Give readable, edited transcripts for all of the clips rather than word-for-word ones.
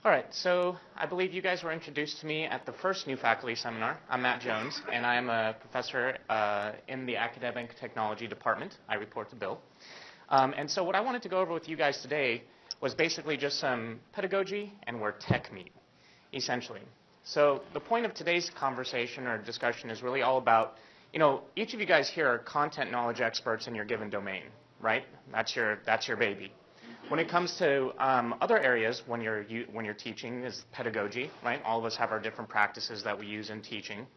All right, so I believe you guys were introduced to me at the first new faculty seminar. I'm Matt Jones, and I am a professor in the academic technology department. I report to Bill. And so what I wanted to go over with you guys today was basically just some pedagogy and where tech meet, essentially. So the point of today's conversation or discussion is really all about, each of you guys here are content knowledge experts in your given domain, right? That's your baby. When it comes to other areas, when you're teaching, is pedagogy, right? All of us have our different practices that we use in teaching.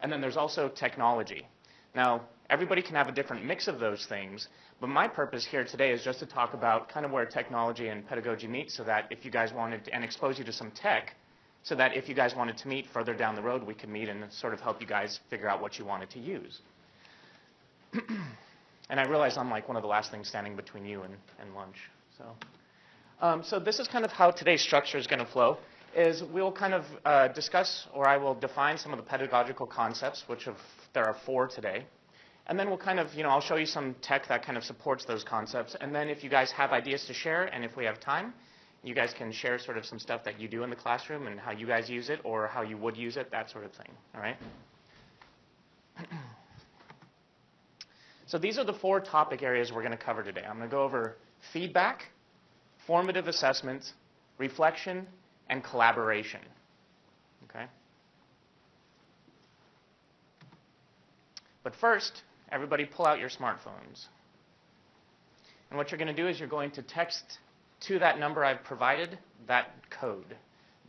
And then there's also technology. Now, everybody can have a different mix of those things, but my purpose here today is just to talk about kind of where technology and pedagogy meet, so that if you guys wanted to, and expose you to some tech, so that if you guys wanted to meet further down the road, we could meet and sort of help you guys figure out what you wanted to use. And I realize I'm like one of the last things standing between you and lunch. So this is kind of how today's structure is going to flow, is we'll kind of discuss, or I will define some of the pedagogical concepts, which there are 4 today. And then we'll kind of, I'll show you some tech that kind of supports those concepts. And then if you guys have ideas to share, and if we have time, you guys can share sort of some stuff that you do in the classroom and how you guys use it or how you would use it, that sort of thing, all right? So these are the 4 topic areas we're going to cover today. I'm going to go over feedback, formative assessment, reflection, and collaboration, okay? But first, everybody pull out your smartphones. And what you're going to do is you're going to text to that number I've provided that code.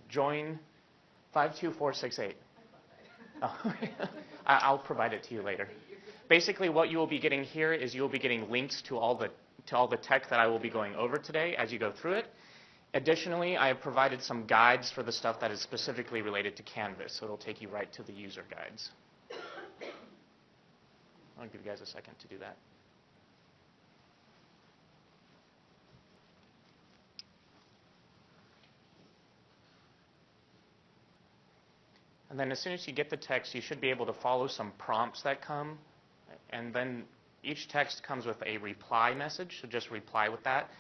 Join 52468. Oh, I'll provide it to you later. Basically, what you will be getting here is you'll be getting links to all the tech that I will be going over today as you go through it. Additionally, I have provided some guides for the stuff that is specifically related to Canvas, so it'll take you right to the user guides. I'll give you guys a second to do that. And then as soon as you get the text, you should be able to follow some prompts that come. And then each text comes with a reply message, so just reply with that.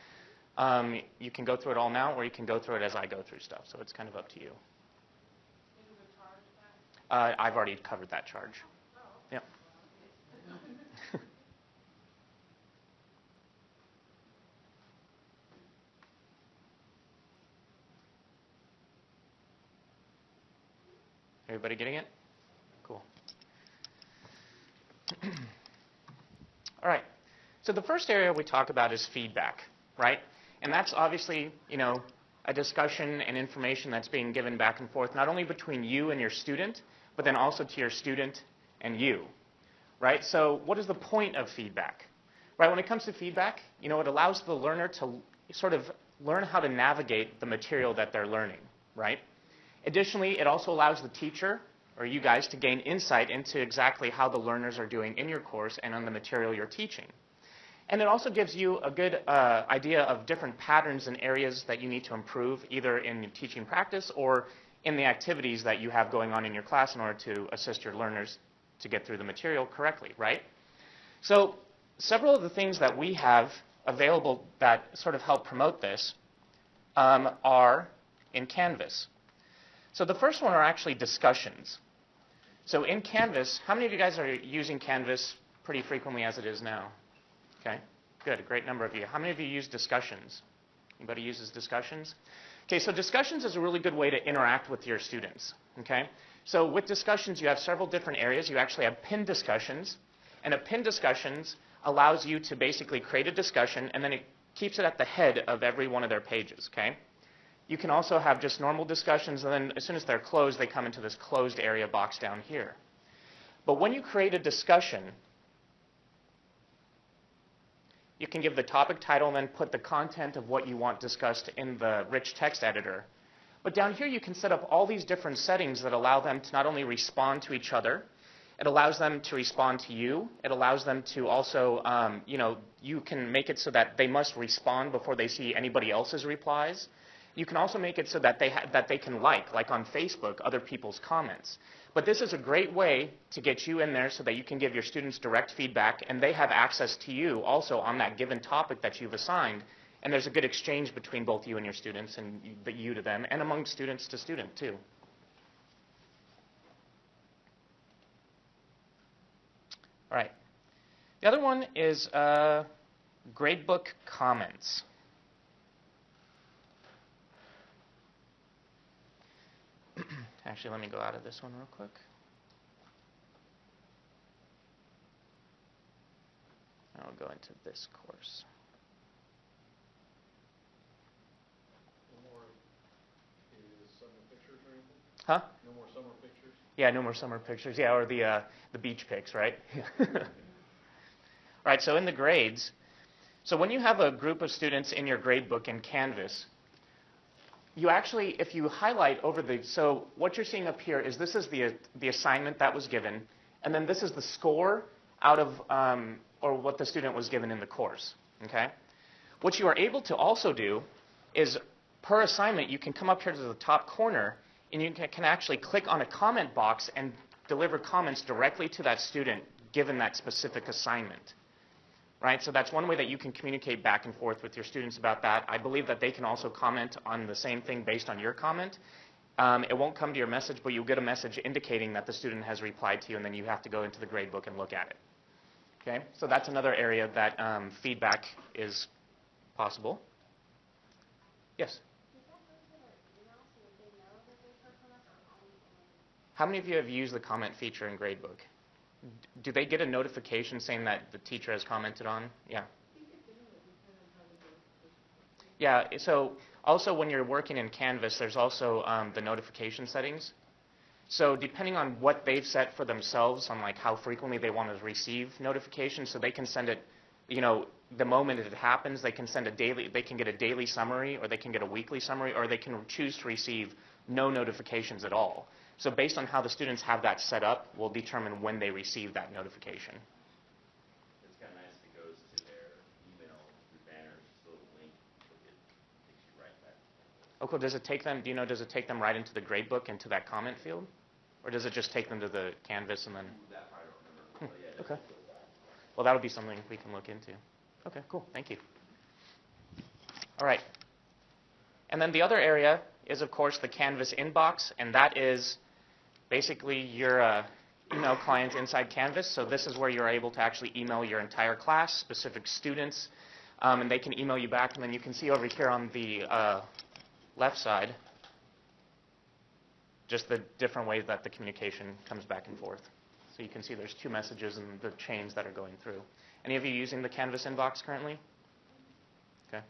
You can go through it all now, or you can go through it as I go through stuff, so it's kind of up to you. I've already covered that charge. Yep. Everybody getting it? Cool. All right. So the first area we talk about is feedback, right? And that's obviously, a discussion and information that's being given back and forth, not only between you and your student, but then also to your student and you, right? So what is the point of feedback? Right, when it comes to feedback, it allows the learner to sort of learn how to navigate the material that they're learning, right? Additionally, it also allows the teacher, or you guys, to gain insight into exactly how the learners are doing in your course and on the material you're teaching. And it also gives you a good idea of different patterns and areas that you need to improve, either in your teaching practice or in the activities that you have going on in your class in order to assist your learners to get through the material correctly, right? So several of the things that we have available that sort of help promote this are in Canvas. So the first one are actually discussions. So in Canvas, how many of you guys are using Canvas pretty frequently as it is now? Okay, good, a great number of you. How many of you use discussions? Anybody uses discussions? Okay, so discussions is a really good way to interact with your students, okay? So with discussions, you have several different areas. You actually have pinned discussions, and a pinned discussions allows you to basically create a discussion, and then it keeps it at the head of every one of their pages, okay? You can also have just normal discussions, and then as soon as they're closed, they come into this closed area box down here. But when you create a discussion, you can give the topic title and then put the content of what you want discussed in the rich text editor. But down here, you can set up all these different settings that allow them to not only respond to each other, it allows them to respond to you. It allows them to also, you can make it so that they must respond before they see anybody else's replies. You can also make it so that they can like on Facebook, other people's comments. But this is a great way to get you in there so that you can give your students direct feedback, and they have access to you also on that given topic that you've assigned, And there's a good exchange between both you and your students, and you to them, and among students to student, too. All right. The other one is gradebook comments. Actually, let me go out of this one real quick. I'll go into this course. No more summer pictures or anything? Huh? No more summer pictures? Yeah, no more summer pictures. Yeah, or the beach pics, right? All right, so in the grades, so when you have a group of students in your gradebook in Canvas, you actually, if you highlight over so what you're seeing up here is this is the assignment that was given, and then this is the score out of, or what the student was given in the course, okay? What you are able to also do is, per assignment, you can come up here to the top corner, and you can actually click on a comment box and deliver comments directly to that student given that specific assignment. Right? So that's one way that you can communicate back and forth with your students about that. I believe that they can also comment on the same thing based on your comment. It won't come to your message, but you'll get a message indicating that the student has replied to you, and then you have to go into the gradebook and look at it. Okay? So that's another area that feedback is possible. Yes? How many of you have used the comment feature in Gradebook? Do they get a notification saying that the teacher has commented on? Yeah. Yeah, so also when you're working in Canvas, there's also the notification settings. So depending on what they've set for themselves on like how frequently they want to receive notifications, so they can send it, you know, the moment it happens, they can send they can get a daily summary, or they can get a weekly summary, or they can choose to receive no notifications at all. So based on how the students have that set up, will determine when they receive that notification. It's kind of nice if it goes to their email through banners, just a little link, it takes you right back. Oh, cool. Does it take them, do you know, does it take them right into the gradebook, into that comment field? Or does it just take them to the Canvas and then? That part I don't remember. But yeah, Okay. Well, that would be something we can look into. Okay, cool. Thank you. All right. And then the other area is, of course, the Canvas inbox, and that is basically your email client inside Canvas. So this is where you're able to actually email your entire class, specific students, and they can email you back. And then you can see over here on the left side just the different ways that the communication comes back and forth. So you can see there's two messages and the chains that are going through. Any of you using the Canvas inbox currently? Okay.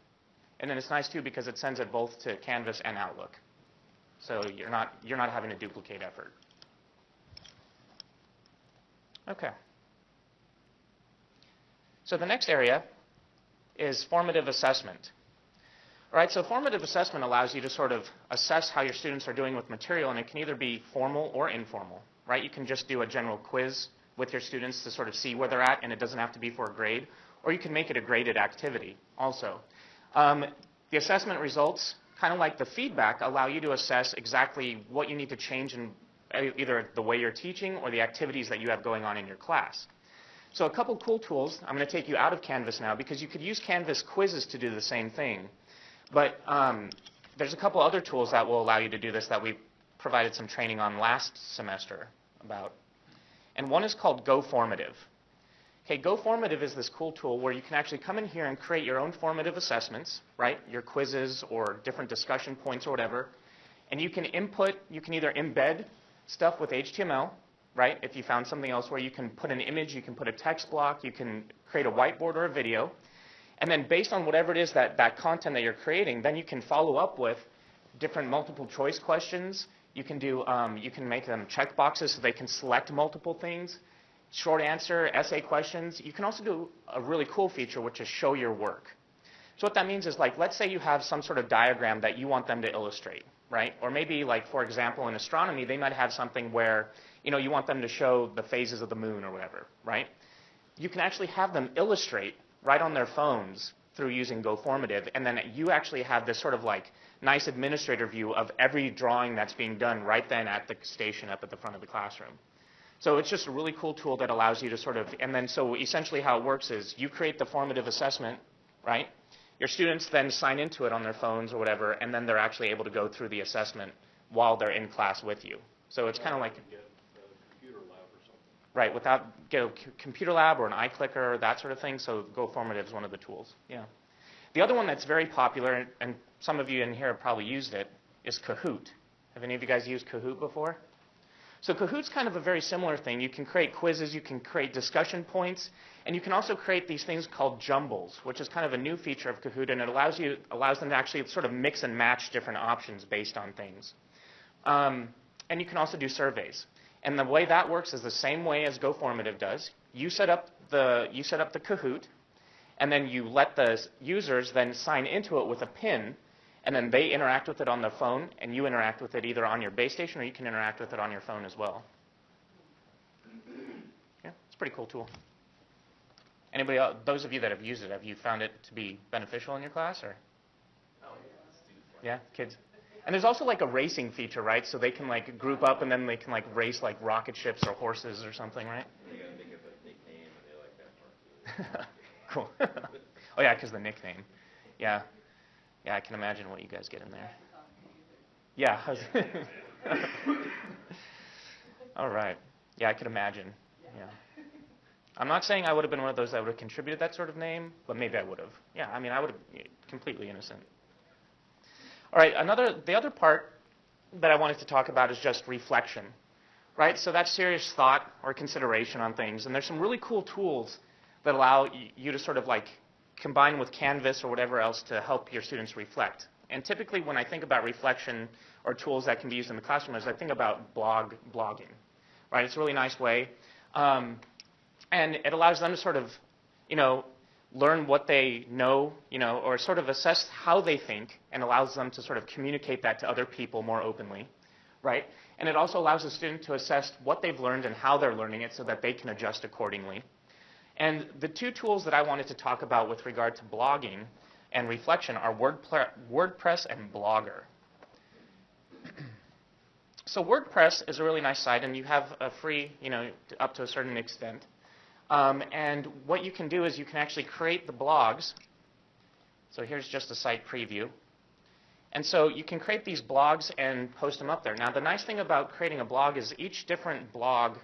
And then it's nice too because it sends it both to Canvas and Outlook. So you're not having to duplicate effort. Okay. So the next area is formative assessment. All right, so formative assessment allows you to sort of assess how your students are doing with material, and it can either be formal or informal. Right? You can just do a general quiz with your students to sort of see where they're at, and it doesn't have to be for a grade. Or you can make it a graded activity also. The assessment results, kind of like the feedback, allow you to assess exactly what you need to change in either the way you're teaching or the activities that you have going on in your class. So a couple cool tools. I'm going to take you out of Canvas now because you could use Canvas quizzes to do the same thing. But there's a couple other tools that will allow you to do this that we provided some training on last semester about. And one is called Go Formative. Okay, Go Formative is this cool tool where you can actually come in here and create your own formative assessments, right? Your quizzes or different discussion points or whatever. And you can input, you can either embed stuff with HTML, right? If you found something else where you can put an image, you can put a text block, you can create a whiteboard or a video. And then based on whatever it is that content that you're creating, then you can follow up with different multiple choice questions. You can do, you can make them checkboxes so they can select multiple things. Short answer, essay questions. You can also do a really cool feature, which is show your work. So what that means is, like, let's say you have some sort of diagram that you want them to illustrate, right? Or maybe, like, for example, in astronomy, they might have something where, you know, you want them to show the phases of the moon or whatever, right? You can actually have them illustrate right on their phones through using Go Formative, and then you actually have this sort of like nice administrator view of every drawing that's being done right then at the station up at the front of the classroom. So it's just a really cool tool that allows you to sort of, and then so essentially how it works is you create the formative assessment, right? Your students then sign into it on their phones or whatever, and then they're actually able to go through the assessment while they're in class with you. So it's kind of like, Get a computer lab or something. right, without get a computer lab or an iClicker, that sort of thing. So GoFormative is one of the tools. Yeah. The other one that's very popular, and some of you in here have probably used it, is Kahoot. Have any of you guys used Kahoot before? So Kahoot's kind of a very similar thing. You can create quizzes, you can create discussion points, and you can also create these things called jumbles, which is kind of a new feature of Kahoot, and it allows them to actually sort of mix and match different options based on things. And you can also do surveys. And the way that works is the same way as GoFormative does. You set up the Kahoot, and then you let the users then sign into it with a PIN, and then they interact with it on their phone, and you interact with it either on your base station or you can interact with it on your phone as well. Yeah, it's a pretty cool tool. Anybody else, those of you that have used it, have you found it to be beneficial in your class? Or? Oh, yeah, students like Yeah, kids. And there's also like a racing feature, right? So they can like group up and then they can like race like rocket ships or horses or something, right? They got to think of a nickname, and they like that part too. Cool. Oh yeah, because the nickname. Yeah. Yeah, I can imagine what you guys get in there. Yeah. All right. Yeah, I could imagine. Yeah. I'm not saying I would have been one of those that would have contributed that sort of name, but maybe I would have. Yeah, I mean, I would have completely innocent. All right, the other part that I wanted to talk about is just reflection, right? So that's serious thought or consideration on things. And there's some really cool tools that allow you to sort of like combine with Canvas or whatever else to help your students reflect. And typically when I think about reflection or tools that can be used in the classroom, I think about blogging, right? It's a really nice way. And it allows them to sort of, learn what they know, or sort of assess how they think, and allows them to sort of communicate that to other people more openly, right? And it also allows the student to assess what they've learned and how they're learning it so that they can adjust accordingly. And the two tools that I wanted to talk about with regard to blogging and reflection are WordPress and Blogger. So WordPress is a really nice site, and you have a free, up to a certain extent. And what you can do is you can actually create the blogs. So here's just a site preview. And so you can create these blogs and post them up there. Now, the nice thing about creating a blog is each different blog,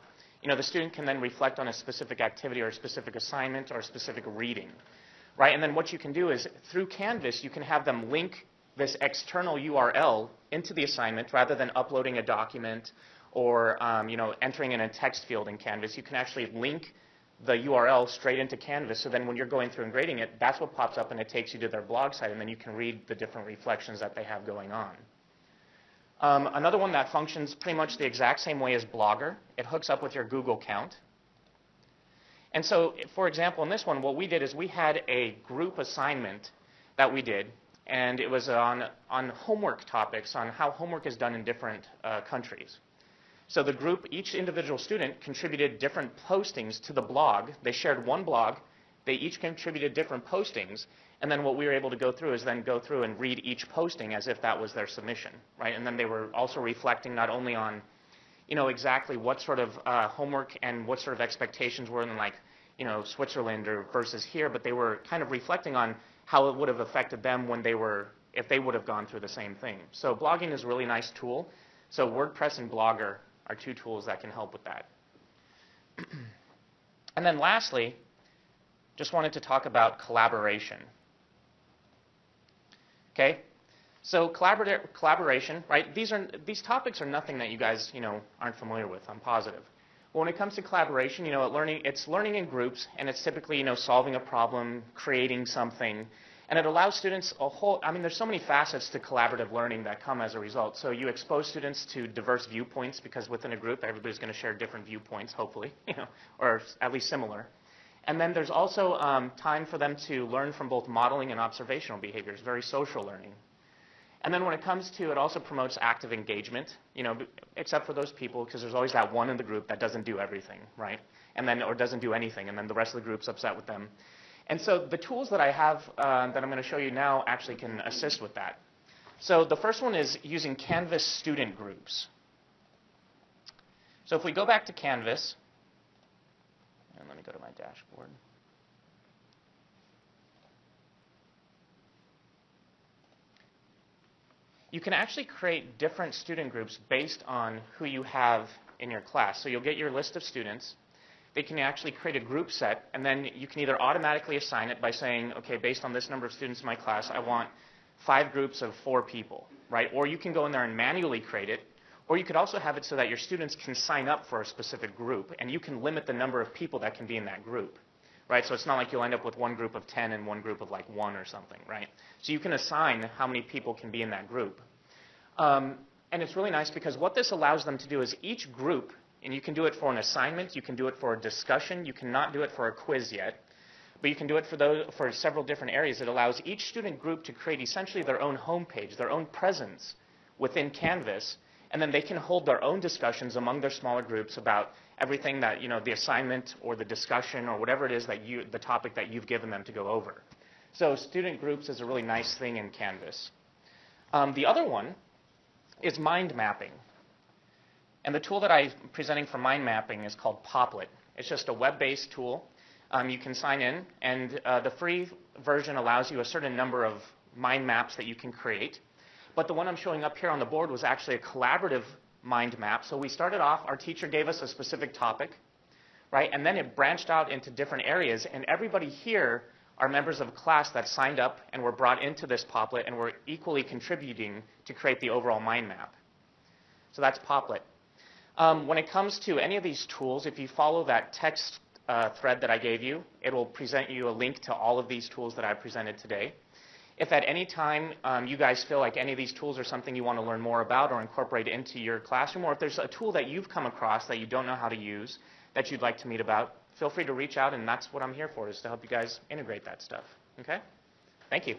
the student can then reflect on a specific activity or a specific assignment or a specific reading, right? And then what you can do is through Canvas, you can have them link this external URL into the assignment rather than uploading a document or, entering in a text field in Canvas. You can actually link the URL straight into Canvas, so then when you're going through and grading it, that's what pops up and it takes you to their blog site, and then you can read the different reflections that they have going on. Another one that functions pretty much the exact same way as Blogger. It hooks up with your Google account. And so, for example, in this one, what we did is we had a group assignment that we did, and it was on homework topics, on how homework is done in different countries. So the group, each individual student contributed different postings to the blog. They shared one blog. They each contributed different postings. And then what we were able to go through is then go through and read each posting as if that was their submission, right? And then they were also reflecting not only on, exactly what sort of homework and what sort of expectations were in like, Switzerland or versus here, but they were kind of reflecting on how it would have affected them if they would have gone through the same thing. So blogging is a really nice tool. So WordPress and Blogger are two tools that can help with that. And then lastly, just wanted to talk about collaboration. Okay, so collaboration, right? These topics are nothing that you guys, aren't familiar with. I'm positive. But when it comes to collaboration, it's learning in groups, and it's typically, solving a problem, creating something. And it allows students there's so many facets to collaborative learning that come as a result. So you expose students to diverse viewpoints because within a group, everybody's going to share different viewpoints, hopefully, or at least similar. And then there's also time for them to learn from both modeling and observational behaviors, very social learning. And then when it comes to, it also promotes active engagement, except for those people, because there's always that one in the group that doesn't do everything, right? Or doesn't do anything, and then the rest of the group's upset with them. And so the tools that I have that I'm going to show you now actually can assist with that. So the first one is using Canvas student groups. So if we go back to Canvas, and let me go to my dashboard. you can actually create different student groups based on who you have in your class. So you'll get your list of students. They can actually create a group set, and then you can either automatically assign it by saying, okay, based on this number of students in my class, I want 5 groups of 4 people, right? Or you can go in there and manually create it, or you could also have it so that your students can sign up for a specific group, and you can limit the number of people that can be in that group, right? So it's not like you'll end up with one group of 10 and one group of like 1 or something, right? So you can assign how many people can be in that group. And it's really nice because what this allows them to do is each group, and you can do it for an assignment, you can do it for a discussion, you cannot do it for a quiz yet, but you can do it for several different areas. It allows each student group to create essentially their own homepage, their own presence within Canvas, and then they can hold their own discussions among their smaller groups about everything that, you know, the assignment or the discussion or whatever it is that the topic that you've given them to go over. So student groups is a really nice thing in Canvas. The other one is mind mapping. And the tool that I'm presenting for mind mapping is called Poplet. It's just a web-based tool. You can sign in, and the free version allows you a certain number of mind maps that you can create. But the one I'm showing up here on the board was actually a collaborative mind map. So we started off, our teacher gave us a specific topic, right? And then it branched out into different areas, and everybody here are members of a class that signed up and were brought into this Poplet and were equally contributing to create the overall mind map. So that's Poplet. When it comes to any of these tools, if you follow that text thread that I gave you, it will present you a link to all of these tools that I presented today. If at any time you guys feel like any of these tools are something you want to learn more about or incorporate into your classroom, or if there's a tool that you've come across that you don't know how to use that you'd like to meet about, feel free to reach out, and that's what I'm here for, is to help you guys integrate that stuff. Okay? Thank you.